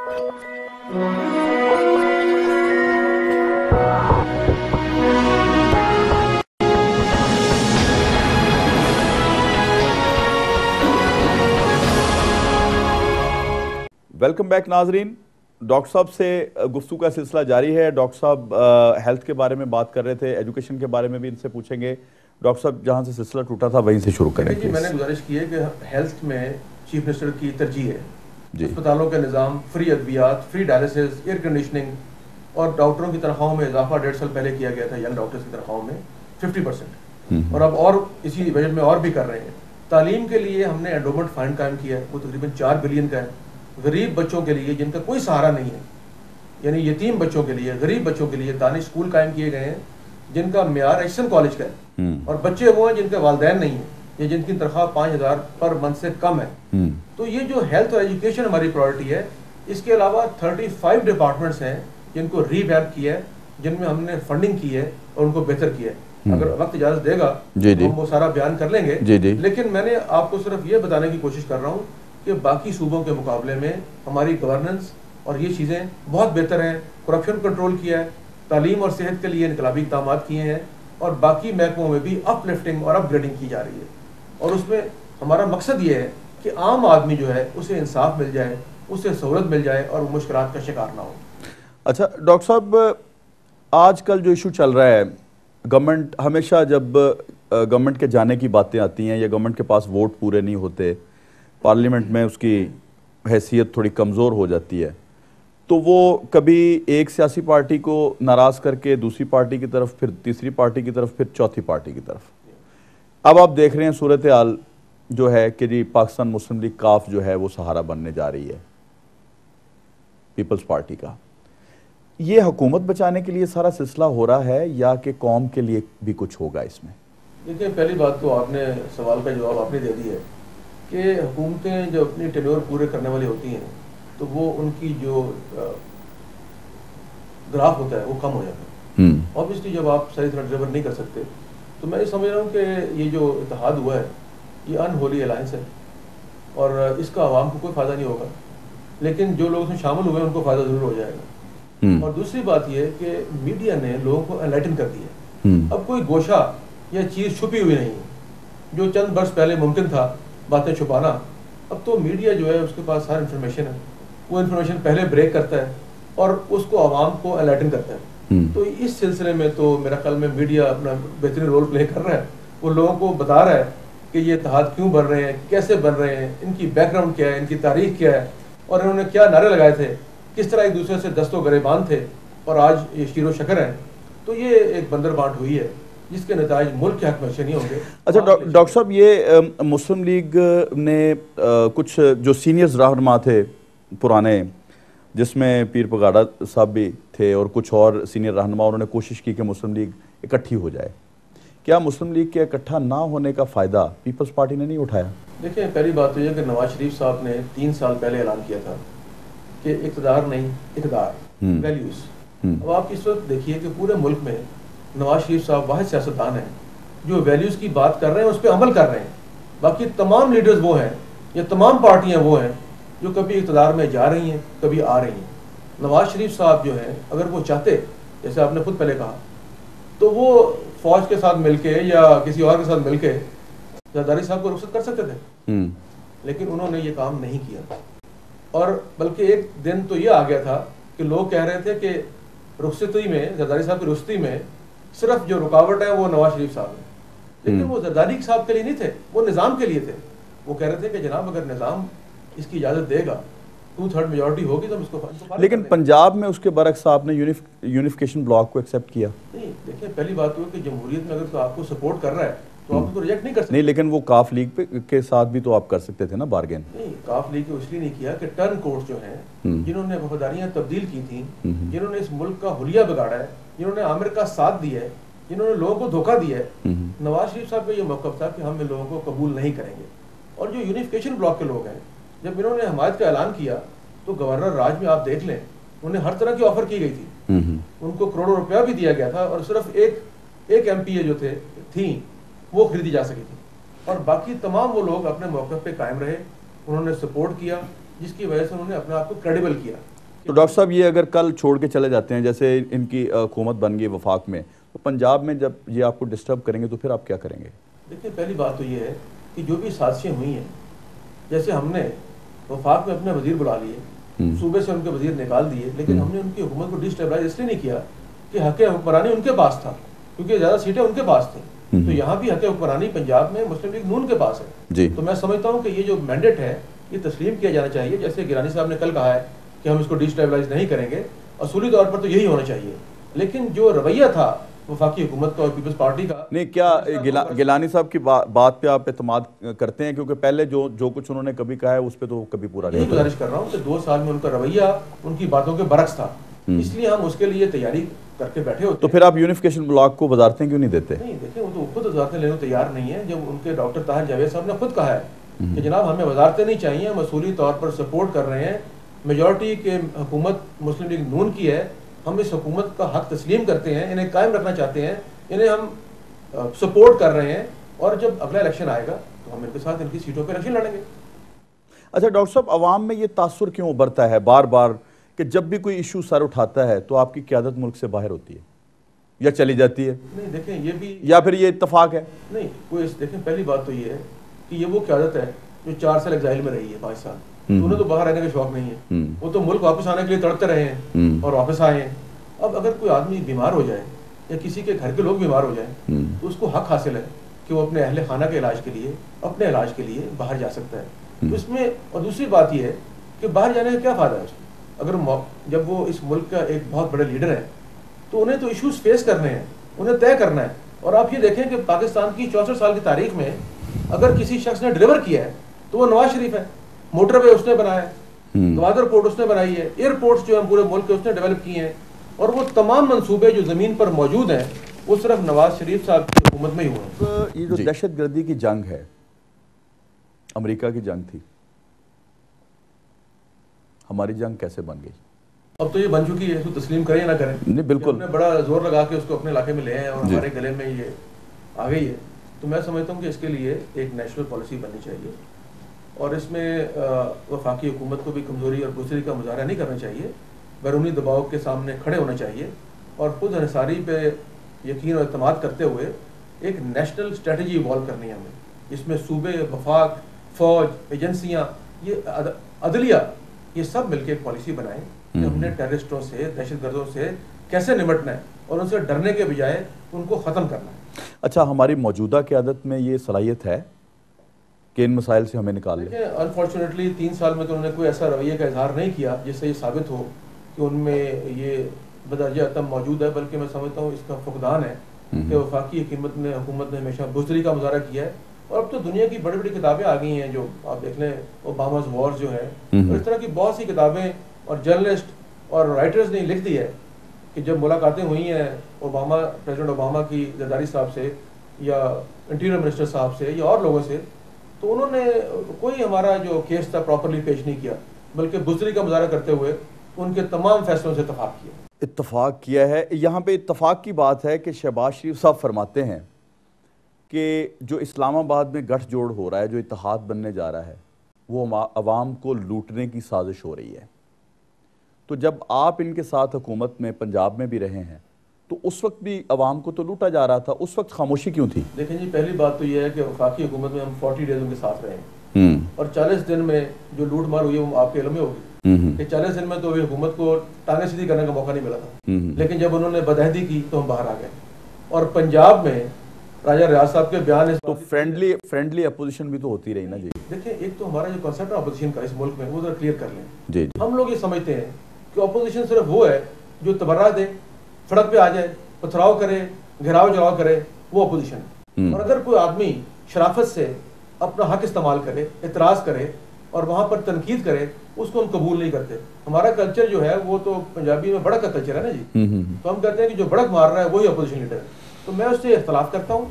Welcome back ناظرین. Doctor صاحب سے گفتگو کا سلسلہ جاری ہے. ڈاکٹر صاحب ہیلتھ کے بارے میں بات کر رہے تھے, ایجوکیشن کے بارے میں بھی ان سے پوچھیں گے. ڈاکٹر صاحب جہاں سے سلسلہ ٹوٹا تھا وہیں سے شروع کریں. جی میں نے گزارش کی ہے کہ ہیلتھ میں چیف منسٹر کی ترجیح ہے. اسپتالوں کا نظام, فری ادویات, فری ڈائلسس, ایئر کنڈیشننگ, اور ڈاکٹروں کی تنخواہوں میں اضافہ 1.5 سال پہلے کیا گیا تھا ینگ ڈاکٹرز کی تنخواہوں میں 50%, اور اب اور اسی بجٹ میں اور بھی کر رہے ہیں. تعلیم کے لیے ہم نے انڈومنٹ فنڈ قائم کیا ہے, وہ تقریباً 4 بلین کا ہے. غریب بچوں کے لیے جن کا کوئی سہارا نہیں ہے, یعنی یتیم بچوں کے لیے, غریب بچوں کے لیے دانش اسکول قائم کیے گئے ہیں جن کا معیار ایشین کالج کا ہے, اور بچے وہ ہیں جن کے والدین نہیں ہیں یا جن کی تنخواہ 5,000 پر منتھ سے کم ہے. تو یہ جو ہیلتھ اور ایجوکیشن ہماری پرائورٹی ہے. اس کے علاوہ 35 ڈپارٹمنٹس ہیں جن کو ری ویمپ کیا ہے, جن میں ہم نے فنڈنگ کی ہے اور ان کو بہتر کیا ہے. اگر وقت اجازت دے گا تو ہم وہ سارا بیان کر لیں گے. لیکن میں نے آپ کو صرف یہ بتانے کی کوشش کر رہا ہوں کہ باقی صوبوں کے مقابلے میں ہماری گورننس اور یہ چیزیں بہت بہتر ہیں. کرپشن کنٹرول کیا ہے, تعلیم اور صحت کے لیے انقلابی اقدامات کیے ہیں, اور باقی محکموں میں بھی اپ لفٹنگ اور اپ گریڈنگ کی جا رہی ہے. اور اس میں ہمارا مقصد یہ ہے کہ عام آدمی جو ہے اسے انصاف مل جائے, اسے سہولت مل جائے اور وہ مشکلات کا شکار نہ ہو. اچھا ڈاکٹر صاحب, آج کل جو ایشو چل رہا ہے, گورنمنٹ ہمیشہ جب گورنمنٹ کے جانے کی باتیں آتی ہیں یا گورنمنٹ کے پاس ووٹ پورے نہیں ہوتے, پارلیمنٹ میں اس کی حیثیت تھوڑی کمزور ہو جاتی ہے, تو وہ کبھی ایک سیاسی پارٹی کو ناراض کر کے دوسری پارٹی کی طرف, پھر تیسری پارٹی کی طرف, پھر چوتھی پارٹی کی طرف. اب آپ دیکھ رہے ہیں صورتحال جو ہے کہ جی پاکستان مسلم لیگ کاف جو ہے وہ سہارا بننے جا رہی ہے پیپلز پارٹی کا. یہ حکومت بچانے کے لیے سارا سلسلہ ہو رہا ہے یا کہ قوم کے لیے بھی کچھ ہوگا اس میں؟ دیکھیں, پہلی بات تو آپ نے سوال کا جواب آپ نے دے دی ہے کہ حکومتیں جو اپنی ٹینیور پورے کرنے والی ہوتی ہیں تو وہ ان کی جو گراف ہوتا ہے وہ کم ہو جاتا ہے. اوبیسلی جب آپ صحیح طرح ڈلیور نہیں کر سکتے, تو میں یہ سمجھ رہا ہوں کہ یہ جو اتحاد ہوا ہے یہ ان ہولی الائنس ہے, اور اس کا عوام کو کوئی فائدہ نہیں ہوگا, لیکن جو لوگ اس میں شامل ہوئے ہیں ان کو فائدہ ضرور ہو جائے گا. اور دوسری بات یہ کہ میڈیا نے لوگوں کو انلائٹن کر دیا. اب کوئی گوشہ یا چیز چھپی ہوئی نہیں ہے جو چند برس پہلے ممکن تھا باتیں چھپانا. اب تو میڈیا جو ہے اس کے پاس ہر انفارمیشن ہے, وہ انفارمیشن پہلے بریک کرتا ہے اور اس کو عوام کو انلائٹن کرتا ہے. تو اس سلسلے میں تو میرا خیال میں میڈیا اپنا بہترین رول پلے کر رہا ہے. وہ لوگوں کو بتا رہا ہے کہ یہ اتحاد کیوں بن رہے ہیں, کیسے بن رہے ہیں, ان کی بیک گراؤنڈ کیا ہے, ان کی تاریخ کیا ہے, اور انہوں نے کیا نعرے لگائے تھے, کس طرح ایک دوسرے سے دست و گریبان تھے اور آج یہ شیر و شکر ہیں. تو یہ ایک بندر بانٹ ہوئی ہے جس کے نتائج ملک کے حق میں اچھے نہیں ہوں گے. اچھا ڈاکٹر صاحب, یہ مسلم لیگ نے کچھ جو سینئرز رہنما تھے پرانے, جس میں پیر پگاڑا صاحب بھی تھے اور کچھ اور سینئر رہنما, انہوں نے کوشش کی کہ مسلم لیگ اکٹھی ہو جائے. کیا مسلم لیگ کے اکٹھا نہ ہونے کا فائدہ پیپلز پارٹی نے نہیں اٹھایا؟ دیکھیں, پہلی بات تو یہ کہ نواز شریف صاحب نے 3 سال پہلے اعلان کیا تھا کہ اقتدار نہیں اقدار, ویلیوز. اب آپ اس وقت دیکھیے کہ پورے ملک میں نواز شریف صاحب واحد سیاستدان ہیں جو ویلیوز کی بات کر رہے ہیں, اس پہ عمل کر رہے ہیں. باقی تمام لیڈرز وہ ہیں یا تمام پارٹیاں وہ ہیں جو کبھی اقتدار میں جا رہی ہیں, کبھی آ رہی ہیں. نواز شریف صاحب جو ہیں اگر وہ چاہتے, جیسے آپ نے خود پہلے کہا, تو وہ فوج کے ساتھ مل کے یا کسی اور کے ساتھ مل کے زرداری صاحب کو رخصت کر سکتے تھے, لیکن انہوں نے یہ کام نہیں کیا. اور بلکہ ایک دن تو یہ آ گیا تھا کہ لوگ کہہ رہے تھے کہ رخصتی میں, زرداری صاحب کی رخصتی میں صرف جو رکاوٹ ہے وہ نواز شریف صاحب ہے. لیکن وہ زرداری صاحب کے لیے نہیں تھے, وہ نظام کے لیے تھے. وہ کہہ رہے تھے کہ جناب اگر نظام اس کی اجازت دے گا, 2/3 میجورٹی ہوگی تو ہم اس کو. لیکن پنجاب میں اس کے برعکس آپ نے یونیفیکیشن بلاک کو ایکسیپٹ کیا. نہیں, دیکھیں پہلی بات یہ کہ جمہوریت میں اگر تو آپ کو سپورٹ کر رہا ہے تو آپ اس کو ریجیکٹ نہیں کر سکتے. نہیں, لیکن وہ کاف لیگ کے ساتھ بھی تو آپ کر سکتے تھے نا بارگین. نہیں, کاف لیگ کو اس لیے نہیں کیا کہ ٹرن کورٹ جو ہیں, جنہوں نے وفاداریاں تبدیل کی تھیں, جنہوں نے اس ملک کا حلیہ بگاڑا ہے, جنہوں نے عامر کا ساتھ دیا ہے, جنہوں نے لوگوں کو دھوکہ دیا ہے, نواز شریف صاحب کا یہ موقف تھا کہ ہم ان لوگوں کو قبول نہیں کریں گے. اور جو یونیفیکیشن بلاک کے لوگ ہیں, جب انہوں نے حمایت کا اعلان کیا تو گورنر راج میں آپ دیکھ لیں, انہیں ہر طرح کی آفر کی گئی تھی, ان کو کروڑوں روپیہ بھی دیا گیا تھا, اور صرف ایک ایم پی اے جو تھیں وہ خریدی جا سکی تھی. اور باقی تمام وہ لوگ اپنے موقف پہ قائم رہے, انہوں نے سپورٹ کیا, جس کی وجہ سے انہوں نے اپنے آپ کو کریڈیبل کیا. تو ڈاکٹر صاحب یہ اگر کل چھوڑ کے چلے جاتے ہیں، جیسے ان کی حکومت بن گئی وفاق میں، تو پنجاب میں جب یہ آپ کو ڈسٹرب کریں گے تو پھر آپ کیا کریں گے؟ دیکھیں پہلی بات تو یہ ہے کہ جو بھی سازشیں ہوئی ہیں، جیسے ہم نے وفاق میں اپنے وزیر بلا لیے، صوبے سے ان کے وزیر نکال دیے، لیکن ہم نے ان کی حکومت کو ڈسٹیبلائز اس لیے نہیں کیا کہ حق حکمرانی ان کے پاس تھا، کیونکہ زیادہ سیٹیں ان کے پاس تھیں. تو یہاں بھی حق حکمرانی پنجاب میں مسلم لیگ نون کے پاس ہے. تو میں سمجھتا ہوں کہ یہ جو مینڈیٹ ہے یہ تسلیم کیا جانا چاہیے. جیسے گیلانی صاحب نے کل کہا ہے کہ ہم اس کو ڈسٹیبلائز نہیں کریں گے، اصولی طور پر تو یہی ہونا چاہیے، لیکن جو رویہ تھا وفاقی حکومت کا اور پیپلز پارٹی کا، نہیں، کیا گیلانی صاحب کی بات پہ آپ اعتماد کرتے ہیں؟ کیونکہ پہلے جو کچھ انہوں نے کبھی کہا ہے اس پہ تو کبھی پورا نہیں. یہی گزارش کر رہا ہوں کہ 2 سال میں ان کا رویہ ان کی باتوں کے برعکس تھا، اس لیے ہم اس کے لیے تیاری کر کے بیٹھے ہوتے. تو پھر آپ یونیفیکیشن بلاک کو وزارتیں کیوں نہیں دیتے؟ نہیں دیکھیں، وہ تو خود وزارتیں لینے کو تیار نہیں ہیں. جب ان کے ڈاکٹر طاہر جاوید صاحب نے خود کہا ہے کہ جناب ہمیں وزارتیں نہیں چاہیے، ہم اصولی طور پر سپورٹ کر رہے ہیں، میجورٹی کے حکومت مسلم لیگ نون کی ہے، ہم اس حکومت کا حق تسلیم کرتے ہیں، انہیں قائم رکھنا چاہتے ہیں، انہیں ہم سپورٹ کر رہے ہیں، اور جب اگلا الیکشن آئے گا تو ہم ان کے ساتھ ان کی سیٹوں پہ الیکشن لڑیں گے. اچھا ڈاکٹر صاحب، عوام میں یہ تاثر کیوں ابھرتا ہے بار بار کہ جب بھی کوئی ایشو سر اٹھاتا ہے تو آپ کی قیادت ملک سے باہر ہوتی ہے یا چلی جاتی ہے؟ نہیں دیکھیں، یہ بھی یا پھر یہ اتفاق ہے؟ نہیں، کوئی دیکھیں پہلی بات تو یہ ہے کہ یہ وہ قیادت ہے جو 4 سال ایگزائل میں رہی ہے، 5 سال. تو انہیں تو باہر رہنے کا شوق نہیں ہے، وہ تو ملک واپس آنے کے لیے تڑپتے رہے ہیں اور واپس آئے ہیں. اب اگر کوئی آدمی بیمار ہو جائے یا کسی کے گھر کے لوگ بیمار ہو جائیں تو اس کو حق حاصل ہے کہ وہ اپنے اہل خانہ کے علاج کے لیے، اپنے علاج کے لیے باہر جا سکتا ہے. تو اس میں، اور دوسری بات یہ ہے کہ باہر جانے کا کیا فائدہ ہے اس کو؟ اگر جب وہ اس ملک کا ایک بہت بڑے لیڈر ہے تو انہیں تو ایشوز فیس کرنے ہیں، انہیں طے کرنا ہے. اور آپ یہ دیکھیں کہ پاکستان کی 64 سال کی تاریخ میں اگر کسی شخص نے ڈیلیور کیا ہے تو وہ نواز شریف ہے. موٹر وے اس نے بنایا ہے، گوادر پورٹ اس نے بنائی ہے، ایئرپورٹس جو ہیں پورے ملک کے اس نے ڈیولپ کیے ہیں، اور وہ تمام منصوبے جو زمین پر موجود ہیں وہ صرف نواز شریف صاحب کی حکومت میں ہی ہوئے ہیں. یہ جو دہشت گردی کی جنگ ہے، امریکہ کی جنگ تھی، ہماری جنگ کیسے بن گئی؟ اب تو یہ بن چکی ہے، اس کو تسلیم کریں یا نہ کریں. نہیں بالکل، ہم نے بڑا زور لگا کے اس کو اپنے علاقے میں لے آئے اور ہمارے گلے میں یہ آ گئی ہے. تو میں سمجھتا ہوں کہ اس کے لیے ایک نیشنل پالیسی بننی چاہیے، اور اس میں وفاقی حکومت کو بھی کمزوری اور بزدلی کا مظاہرہ نہیں کرنا چاہیے، بیرونی دباؤ کے سامنے کھڑے ہونا چاہیے، اور خود انحصاری پہ یقین اور اعتماد کرتے ہوئے ایک نیشنل اسٹریٹجی ایوالو کرنی ہے ہمیں، جس میں صوبے، وفاق، فوج، ایجنسیاں، یہ عدلیہ، یہ سب مل کے ایک پالیسی بنائیں کہ ہم نے ٹیررسٹوں سے، دہشت گردوں سے کیسے نمٹنا ہے اور ان سے ڈرنے کے بجائے ان کو ختم کرنا ہے. اچھا، ہماری موجودہ قیادت میں یہ صلاحیت ہے کہ ان مسائل سے ہمیں نکال لیں؟ انفارچونیٹلی 3 سال میں تو انہوں نے کوئی ایسا رویے کا اظہار نہیں کیا جس سے یہ ثابت ہو کہ ان میں یہ بدرجہ عتم موجود ہے، بلکہ میں سمجھتا ہوں اس کا فقدان ہے کہ وفاقی حکومت نے ہمیشہ بزدلی کا مظاہرہ کیا ہے. اور اب تو دنیا کی بڑی بڑی کتابیں آ گئی ہیں، جو آپ دیکھ لیں اوباماز وارز جو ہے، اور اس طرح کی بہت سی کتابیں اور جرنلسٹ اور رائٹرز نے لکھ دی ہے کہ جب ملاقاتیں ہوئی ہیں پریزیڈنٹ اوباما کی زرداری صاحب سے یا انٹیریئر منسٹر صاحب سے یا اور لوگوں سے، تو انہوں نے کوئی ہمارا جو کیس تھا پراپرلی پیش نہیں کیا، بلکہ بزدلی کا مظاہرہ کرتے ہوئے ان کے تمام فیصلوں سے اتفاق کیا ہے. یہاں پہ اتفاق کی بات ہے کہ شہباز شریف صاحب فرماتے ہیں کہ جو اسلام آباد میں گٹھ جوڑ ہو رہا ہے، جو اتحاد بننے جا رہا ہے، وہ عوام کو لوٹنے کی سازش ہو رہی ہے. تو جب آپ ان کے ساتھ حکومت میں پنجاب میں بھی رہے ہیں تو اس وقت بھی عوام کو تو لوٹا جا رہا تھا، اس وقت خاموشی کیوں تھی؟ دیکھیں جی، پہلی بات تو یہ ہے کہ وفاقی حکومت میں ہم 40 ڈیز ان کے ساتھ رہے ہیں، اور 40 دن میں جو لوٹ مار ہوئی ہے وہ آپ کے علم میں ہوگی کہ 40 دن میں تو حکومت کو ٹانگیں سیدھی کرنے کا موقع نہیں ملا تھا. لیکن جب انہوں نے بدعہدی کی تو ہم باہر آ گئے. اور پنجاب میں راجہ ریاض صاحب کے بیان، تو فرینڈلی اپوزیشن بھی تو ہوتی رہی نا جی. دیکھیں، ایک تو ہمارا جو کنسیپٹ ہے اپوزیشن کا اس ملک میں، وہ ذرا کلیئر کر لیں. جی ہم لوگ یہ سمجھتے ہیں کہ اپوزیشن صرف وہ ہے جو تبرہ دے، سڑک پہ آ جائے، پتھراؤ کرے، گھیراؤ جلاؤ کرے، وہ اپوزیشن ہے. اور اگر کوئی آدمی شرافت سے اپنا حق استعمال کرے، اعتراض کرے اور وہاں پر تنقید کرے، اس کو ہم قبول نہیں کرتے. ہمارا کلچر جو ہے وہ تو پنجابی میں بڑک کا کلچر ہے نا جی. تو ہم کہتے ہیں کہ جو بڑک مار رہا ہے وہی اپوزیشن لیڈر ہے. تو میں اس سے اختلاف کرتا ہوں.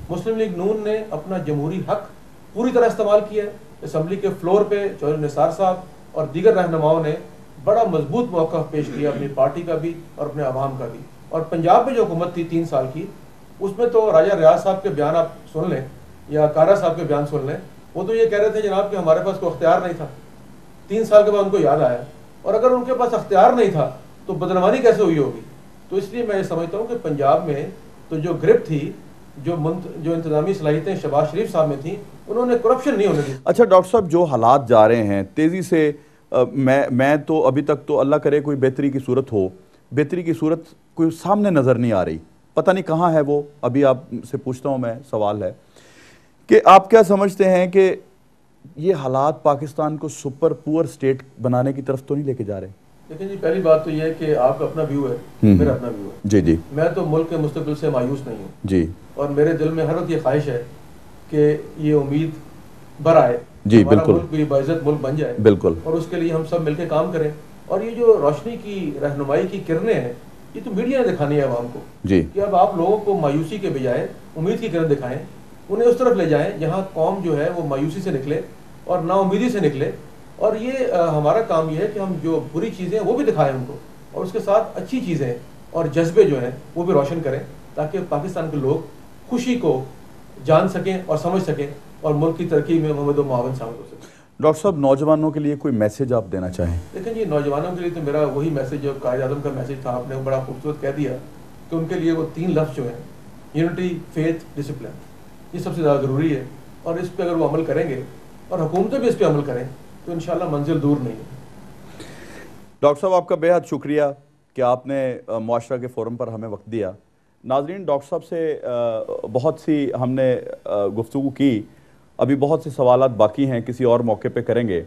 مسلم لیگ نون نے اپنا جمہوری حق پوری طرح استعمال کیا ہے. اسمبلی کے فلور پہ چودھری نثار صاحب اور دیگر رہنماؤں نے بڑا مضبوط موقف پیش کیا اپنی پارٹی کا بھی اور اپنے عوام کا بھی. اور پنجاب میں جو حکومت تھی 3 سال کی، اس میں تو راجہ ریاض صاحب کے بیان آپ سن لیں یا کارا صاحب کے بیان سن لیں، وہ تو یہ کہہ رہے تھے جناب کہ ہمارے پاس کوئی اختیار نہیں تھا. 3 سال کے بعد ان کو یاد آیا اور اگر ان کے پاس اختیار نہیں تھا تو بدعنوانی کیسے ہوئی ہوگی. تو اس لیے میں یہ سمجھتا ہوں کہ پنجاب میں تو جو گرفت تھی, جو انتظامی صلاحیتیں شہباز شریف صاحب میں تھیں, انہوں نے کرپشن نہیں ہونے دی. اچھا ڈاکٹر صاحب, جو حالات جا رہے ہیں تیزی سے, میں تو ابھی تک تو اللہ کرے کوئی بہتری کی صورت ہو, بہتری کی صورت کوئی سامنے نظر نہیں آ رہی, پتہ نہیں کہاں ہے وہ. ابھی آپ سے پوچھتا ہوں, میں سوال ہے کہ آپ کیا سمجھتے ہیں کہ یہ حالات پاکستان کو سپر پور سٹیٹ بنانے کی طرف تو نہیں لے کے جا رہے؟ لیکن جی پہلی بات تو یہ ہے کہ آپ کا اپنا ویو ہے, میرا اپنا ویو ہے. جی جی. میں تو ملک کے مستقبل سے مایوس نہیں ہوں جی. اور میرے دل میں ہر وقت یہ خواہش ہے کہ یہ امید بر آئے, جی بالکل, ملک بھی باعزت ملک بن جائے. بالکل. اور اس کے لیے ہم سب مل کے کام کریں. اور یہ جو روشنی کی رہنمائی کی کرنیں ہیں, یہ تو میڈیا نے دکھانی ہے عوام کو. جی. کہ اب آپ لوگوں کو مایوسی کے بجائے امید کی کرن دکھائیں, انہیں اس طرف لے جائیں جہاں قوم جو ہے وہ مایوسی سے نکلے اور نا امیدی سے نکلے. اور یہ ہمارا کام یہ ہے کہ ہم جو بری چیزیں ہیں وہ بھی دکھائیں ان کو, اور اس کے ساتھ اچھی چیزیں اور جذبے جو ہیں وہ بھی روشن کریں, تاکہ پاکستان کے لوگ خوشی کو جان سکیں اور سمجھ سکیں اور ملک کی ترقی میں محمد و معاون ثابت ہو سکیں. ڈاکٹر صاحب, نوجوانوں کے لیے کوئی میسج آپ دینا چاہیں؟ دیکھیں جی, نوجوانوں کے لیے تو میرا وہی میسج جو قائد اعظم کا میسج تھا, آپ نے بڑا خوبصورت کہہ دیا کہ ان کے لیے وہ 3 لفظ جو ہیں, یونٹی, فیتھ, ڈسپلن, یہ سب سے زیادہ ضروری ہے. اور اس پہ اگر وہ عمل کریں گے اور حکومتیں بھی اس پہ عمل کریں تو انشاءاللہ منزل دور نہیں ہے. ڈاکٹر صاحب, آپ کا بے حد شکریہ کہ آپ نے معاشرہ کے فورم پر ہمیں وقت دیا. ناظرین, ڈاکٹر صاحب سے بہت سی ہم نے گفتگو کی, ابھی بہت سے سوالات باقی ہیں, کسی اور موقع پہ کریں گے.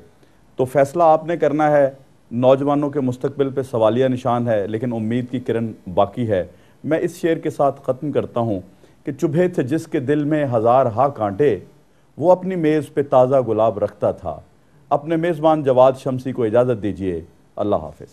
تو فیصلہ آپ نے کرنا ہے, نوجوانوں کے مستقبل پہ سوالیہ نشان ہے لیکن امید کی کرن باقی ہے. میں اس شعر کے ساتھ ختم کرتا ہوں کہ چبھے تھے جس کے دل میں ہزار ہا کانٹے, وہ اپنی میز پہ تازہ گلاب رکھتا تھا. اپنے میزبان جواد شمسی کو اجازت دیجیے. اللہ حافظ.